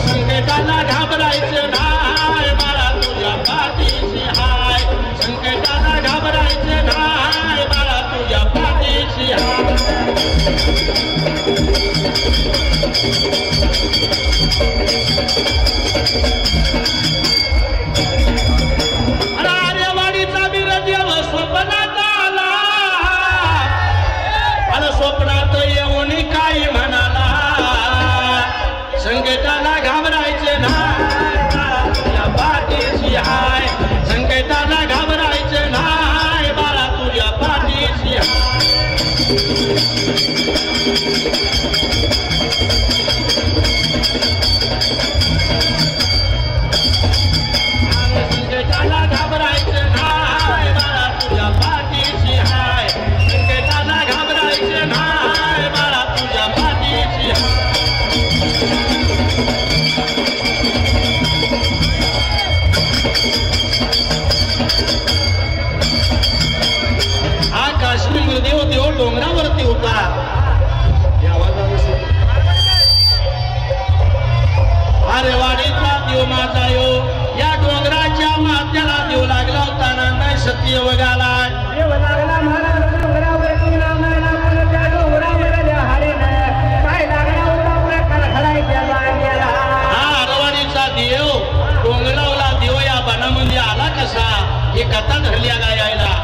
संकटाला घाबरायचं नाही बाळा तुझ्या पाठीशी हाय संकटाला घाबरायचं नाही बाळा तुझ्या पाठीशी हाय आर्यवाडीचा वीर देव स्वप्नात आला आणि स्वप्नात येऊन काही म्हणाला संकटाला घाबरायचं नाही बाळा तुझ्या पाठीशी हाय संकटाला घाबरायचं नाही बाळा तुझ्या पाठीशी हाय संकटाला घाबरायचं नाही बाळा तुझ्या पाठीशी हाय संकटाला घाबरायचं नाही बाळा तुझ्या पाठीशी हाय काश्मीर देव देव डोंगरावरती होता आरेवाडीचा देव माझा यो या डोंगराच्या माथ्याला देव लागला होता नाही सत्य वगाला देव लागला महाराज डोंगरावरती नामाला पण त्या डोंगरावर काय लागला होता पुढे खडखडायच्या लागला हा आरेवाडीचा देव डोंगरावला देव या बनामध्ये आला कसा हे कथा धरली गायला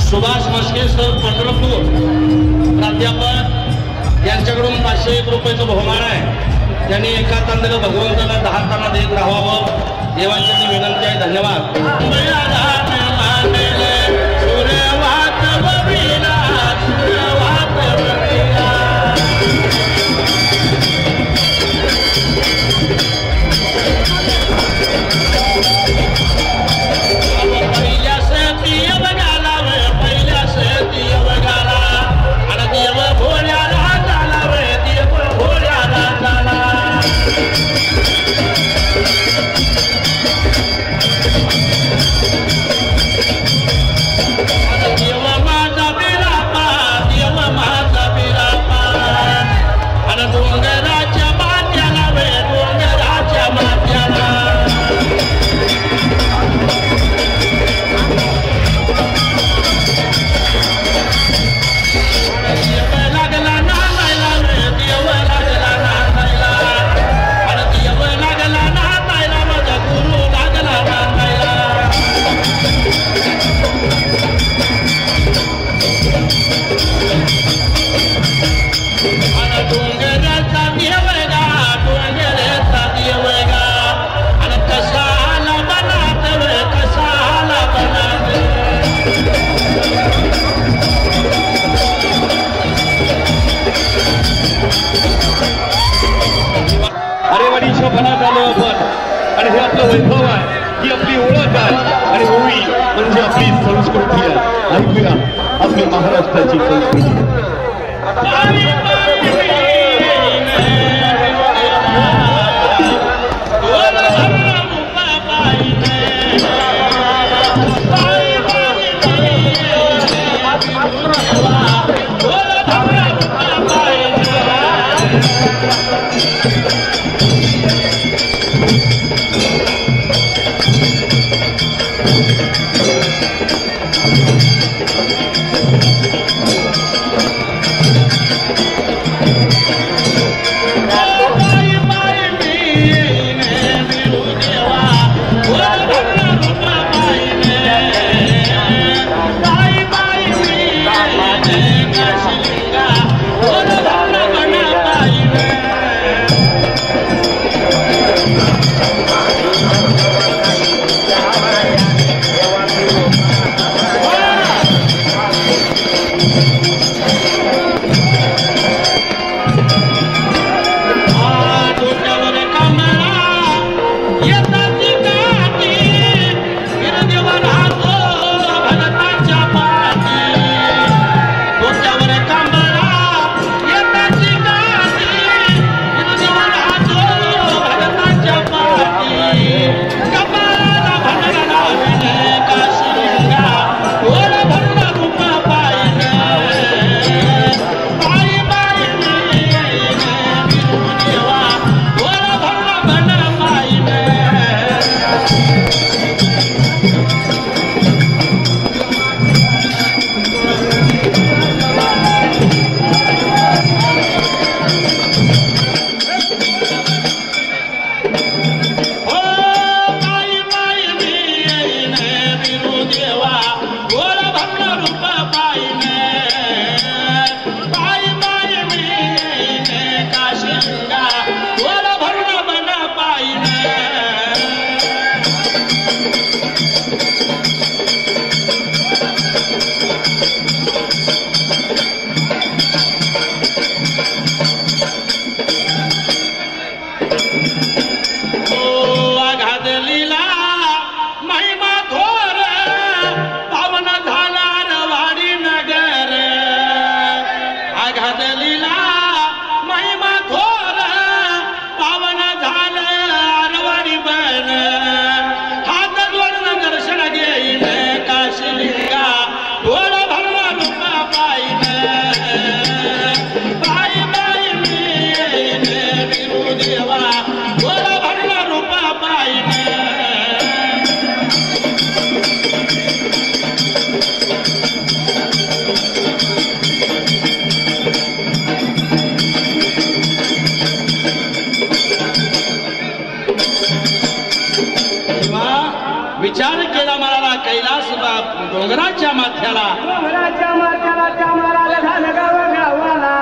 सुभाष मस्के सर पंढरपूर प्राध्यापक यांच्याकडून 501 रुपयाचं बहुमान आहे। त्यांनी एका तांदळाला भगवंताला 10 ताना देत राहावं देवाची विनंती आहे। धन्यवाद। वैभव आहे, ही आपली ओळख आहे आणि होळी म्हणजे आपली संस्कृती आहे. ऐकूया आपली महाराष्ट्राची संस्कृती. विचार केला मला कैलास डोंगराच्या माथ्याला त्या माराला झालं गाव गावाला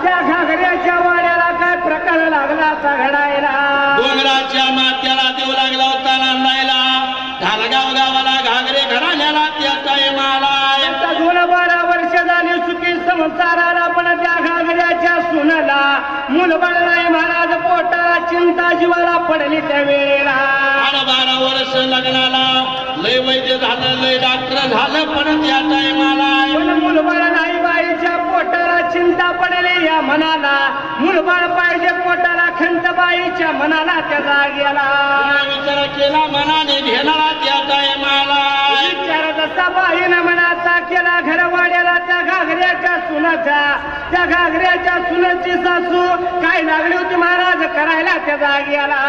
त्या घागऱ्याच्या वाड्याला काय प्रकार लागला असा घडायला. डोंगराच्या माथ्याला देऊ लागला होता नांदायला. ढालगाव गावाला घागरे घराण्याला त्याचा माला. 12 वर्ष झाली सुखी संसाराला पण त्या घागऱ्याच्या सुनला मुलबाळ नाही महाराज पोटाला चिंता जीवाला पडली त्या वेळेला. 12 वर्ष लग्नाला लय वैद्य झालं लय डॉक्टर झालं पण त्या टायमाला मुलबाळ नाही बाईच्या पोटाला चिंता पडली या मनाला मुलबाळ पाहिजे पोटाला खंत बाईच्या मनाला त्या जाग्याला विचार केला मनाने घेणारा त्या टायमाला विचार जसा बाईनं मनाचा केला घरवाड्याला त्या घागऱ्याच्या सुनाचा त्या घागऱ्याच्या सुनाची सासू काय लागली होती महाराज करायला त्या जाग्याला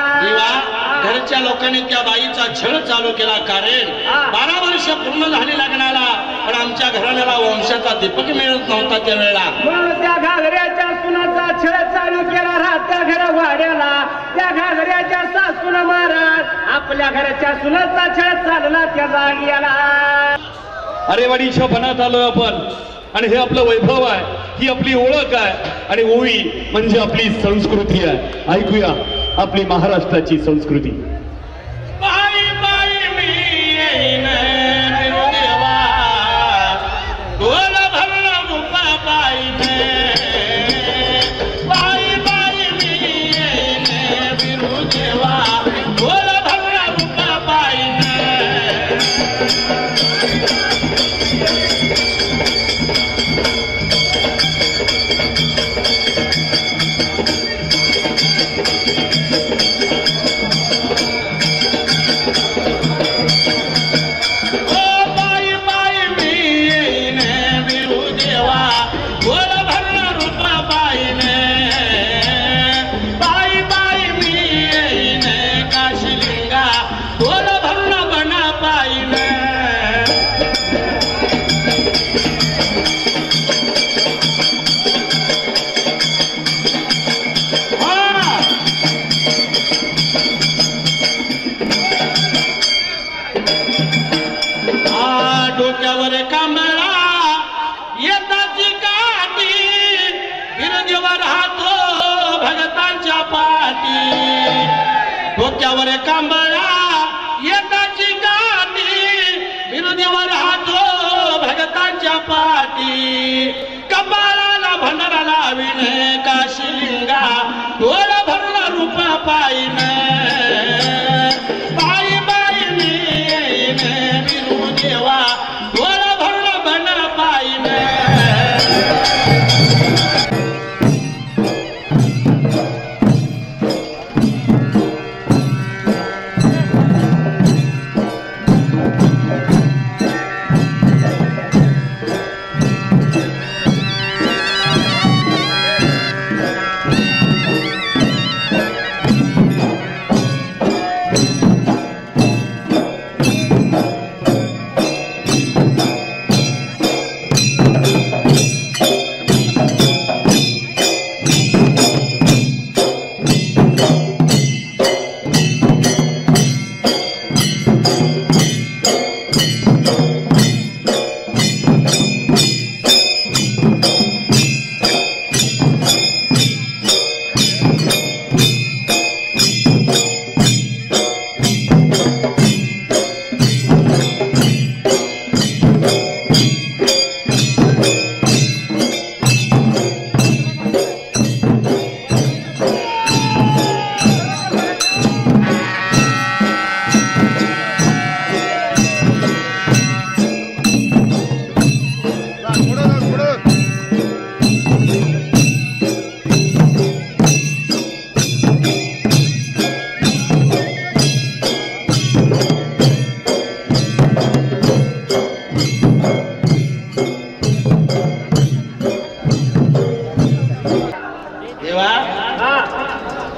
घरच्या लोकांनी त्या बाईचा छळ चालू केला कारण 12 वर्ष पूर्ण झाली लग्नाला पण आमच्या घराण्याला वंशाचा दीपक मिळत नव्हता त्यावेळेला म्हणून त्या घागऱ्याच्या सुनाचा छळ चालू केला राहत्या घरवाड्याला त्या घागऱ्याच्या सासून महाराज आपल्या घराच्या सुनाचा छळ चालला त्या जाग्याला आरेवाडीच्या बनात आलोय आपण आणि हे आपलं वैभव आहे ही आपली ओळख आहे आणि ओळी म्हणजे आपली संस्कृती आहे ऐकूया आपली महाराष्ट्राची संस्कृती बाई बाई मी येईन देवा गोल भरलं रूपा बाईने बाई बाई मी येईन बिरू देवा गोल भरलं रूपा बाईने डोक्यावर कांबळा येताची काठी विरोधीवर राहतो भगतांच्या पाठी डोक्यावर कांबळा येताची काठी विरोधीवर राहतो भगतांच्या पाठी कपाळाला भंडारा लावीन काशीलिंगा डोळ भरला रूपा पायीन बाई बाई मी येईन बिरू देवा डोळ भरला भंडारा पायीन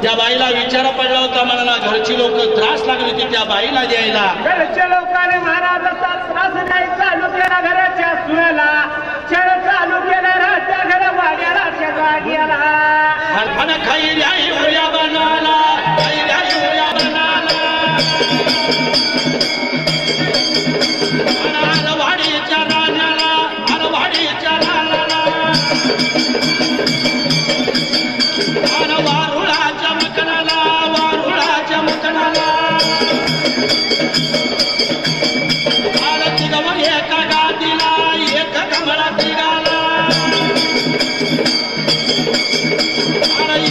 त्या बाईला विचार पडला होता मला घरची लोक त्रास लागली होती त्या बाईला द्यायला घरच्या लोकांनी महाराजाचा त्रास द्यायचा चालू केला घराच्या सुनेला छळ चालू केला राहत्या घर वाड्याला त्या जाग्याला हरफाना खाई राही उड्या बनाला खाई राही उड्या बनाला वाडीच्या राण्याला वाडीच्या रानाला वारुळाच्या मकनाला वारुळाच्या मकनाला आरती गवर एका गादीला एक कमळा तिगाला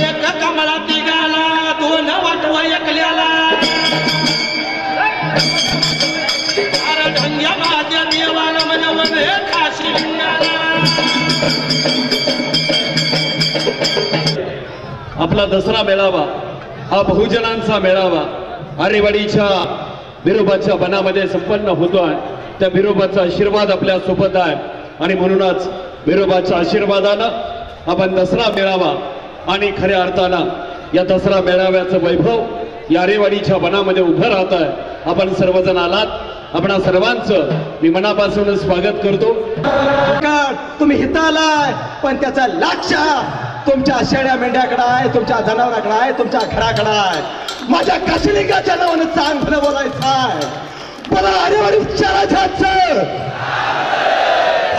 एक कमळा तिगाला दोन वाटव एकल्याला आपला दसरा मेळावा हा बहुजनांचा मेळावा आरेवाडीच्या बिरोबाच्या बनामध्ये संपन्न होतोय. त्या बिरोबाचा आशीर्वाद आपल्या सोबत आहे आणि म्हणूनच बिरोबाच्या आशीर्वादानं आपण दसरा मेळावा आणि खऱ्या अर्थानं या दसरा मेळाव्याचं वैभव या आरेवाडीच्या बनामध्ये उभं राहत आहे. आपण सर्वजण आलात, आपणा सर्वांचं मी मनापासून स्वागत करतो. तुम्ही इथं आलाय पण त्याचा लक्ष तुमच्या शेळ्या मेंढ्याकडे आहे, तुमच्या जनावराकडे आहे, तुमच्या घराकडे आहे. माझ्या काशीलिंगाच्या नावानं चांगलं बोलायचं आहे. मला आरेवाडीच्या राजाचं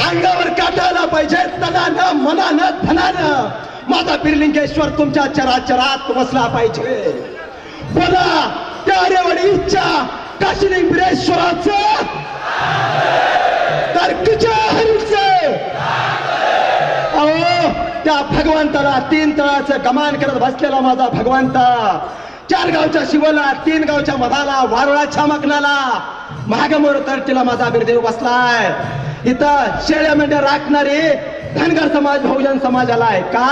अंगावर काटायला पाहिजे, तनानं मनानं धनानं माझा बिरलिंगेश्वर तुमच्या चराचरात वसला पाहिजे. बोला त्या आरेवाडीच्या काशीलिंग बिरेश्वराचं तर्कच्या हरीचं अहो त्या भगवंताला 3 तळाचं गमान करत बसलेला माझा भगवंता, 4 गावच्या शिवला 3 गावच्या मधाला वारुळाच्या मकनाला महागमोर तरटीला माझा बिरदेव बसलाय. इथं शेळ्या मेंढ्या राखणारी धनगर समाज बहुजन समाज आलाय का?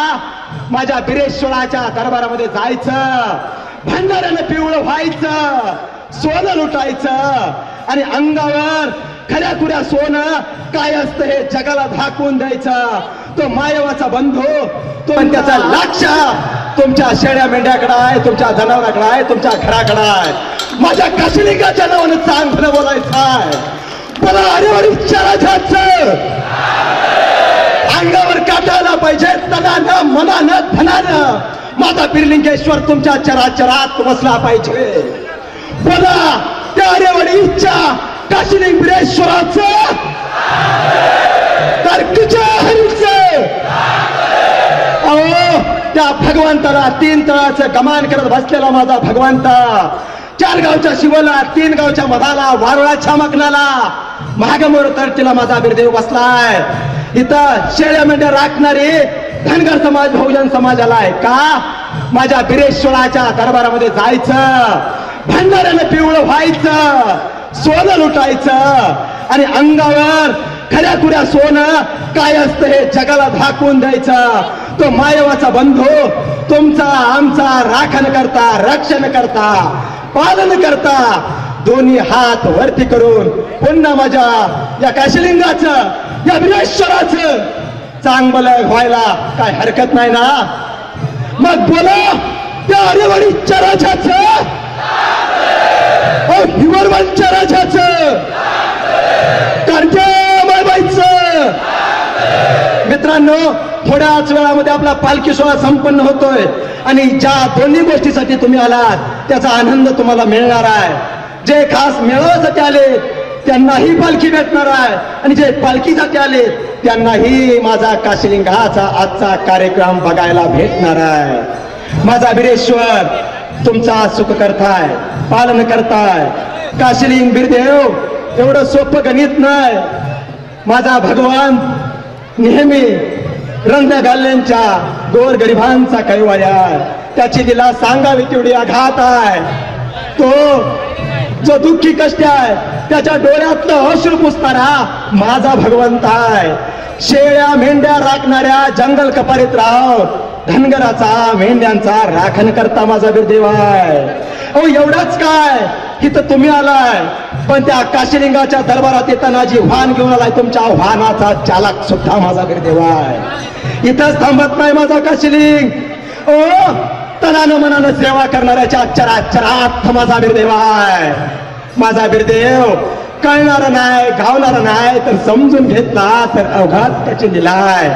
माझ्या बिरेश्वराच्या दरबारामध्ये जायचं, भंडाऱ्यानं पिवळं व्हायचं, सोनं लुटायचं आणि अंगावर खऱ्या खुऱ्या सोनं काय असतं हे जगाला दाखवून द्यायचं. तो मायवाचा बंधू तो त्याचा लक्ष तुमच्या शेळ्या मेंढ्याकडे आहे, तुमच्या जनावराकडे आहे, तुमच्या घराकडे आहे. माझ्या काशीलिंगाच्या नावानं चांगलं बोलायचं आहे. मला आरेवाडीच्या राजाचं अंगावर काटायला पाहिजे, तनानं मनानं धनानं माझा बिरलिंगेश्वर तुमच्या चराचरात वसला पाहिजे. बोला त्या आरेवाडीच्या काशीलिंग बिरेश्वराचं तर्कच्या हरीचं अहो त्या भगवंताला 3 तळाचं गमान करत बसलेला माझा भगवंता, 4 गावच्या शिवला 3 गावच्या मधाला वारुळाच्या मकनाला महागमोर तरटीला माझा बिरदेव बसलाय. इथं शेळ्या मेंढ्या राखणारी धनगर समाज बहुजन समाज आलाय का? माझ्या बिरेश्वराच्या दरबारामध्ये जायचं, भंडाऱ्यानं पिवळं व्हायचं, सोनं लुटायचं आणि अंगावर खऱ्या खुऱ्या सोनं काय असतं हे जगाला दाखवून द्यायचं. तो मायवाचा बंधू तुमचा आमचा राखण करता, रक्षण करता, पालन करता, दोन्ही हात वरती करून पुन्हा माझ्या या काशीलिंगाचं या बिरेश्वराचं चांगलं व्हायला काय हरकत नाही ना? मग बोला त्या आरेवाडीच्या राजाचं हिवरवनच्या राजाचं मायबाईचं. मित्रांनो थोड्याच वेळामध्ये आपला पालखी सोहळा संपन्न होतोय आणि ज्या दोन्ही गोष्टीसाठी तुम्ही आलात त्याचा आनंद तुम्हाला मिळणार आहे. जे खास मेळाव्यासाठी आले त्यांनाही पालखी भेटणार आहे आणि जे पालखीसाठी आले त्यांनाही माझा काशीलिंगाचा आजचा कार्यक्रम बघायला भेटणार आहे. माझा बिरेश्वर तुमचा सुख करताय, पालन करताय. काशीलिंग बिरदेव एवढं सोपं गणित नाही. माझा भगवान नेहमी रंग घालण्यांच्या गोर गरिबांचा कैवाया, त्याची दिला सांगावी तेवढी आघात आहे. तो जो दुःखी कष्ट आहे त्याच्या डोळ्यातलं अश्रू पुसणारा माझा भगवंत आहे. शेळ्या मेंढ्या राखणाऱ्या जंगल कपारीत राव धनगराचा मेंढ्यांचा राखण करता माझा बिरदेव आहे. अहो एवढंच काय इथं तुम्ही आलाय पण त्या काशीलिंगाच्या दरबारात येताना जी वाहन घेऊन आलाय तुमच्या वाहनाचा चालक सुद्धा माझा बिरदेव आहे. इथंच थांबत नाही माझा काशीलिंग. ओ तनानं मनानं सेवा करणाऱ्याच्या चराचरात माझा बिरदेव आहे. माझा बिरदेव कळणार नाही, गावणार नाही तर समजून घेतला तर अवघात त्याची लिलाय.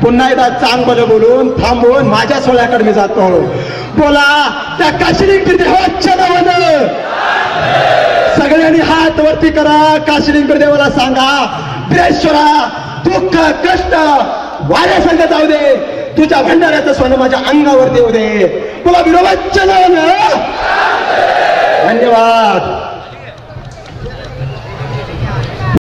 पुन्हा एकदा चांगलं बोलून थांबवून माझ्या सोहळ्याकडे मी जातो. बोला त्या काशीलिंग बिरदेवाच्या नावानं सगळ्यांनी हात वरती करा. काशीलिंग बिरदेवाला सांगा बिरेश्वरा दुःख कष्ट वाऱ्या संग जाऊ दे, तुझ्या भंडाऱ्याचं सोनं माझ्या अंगावर देऊ दे. बोला बिरोबाच्या नावानं. धन्यवाद.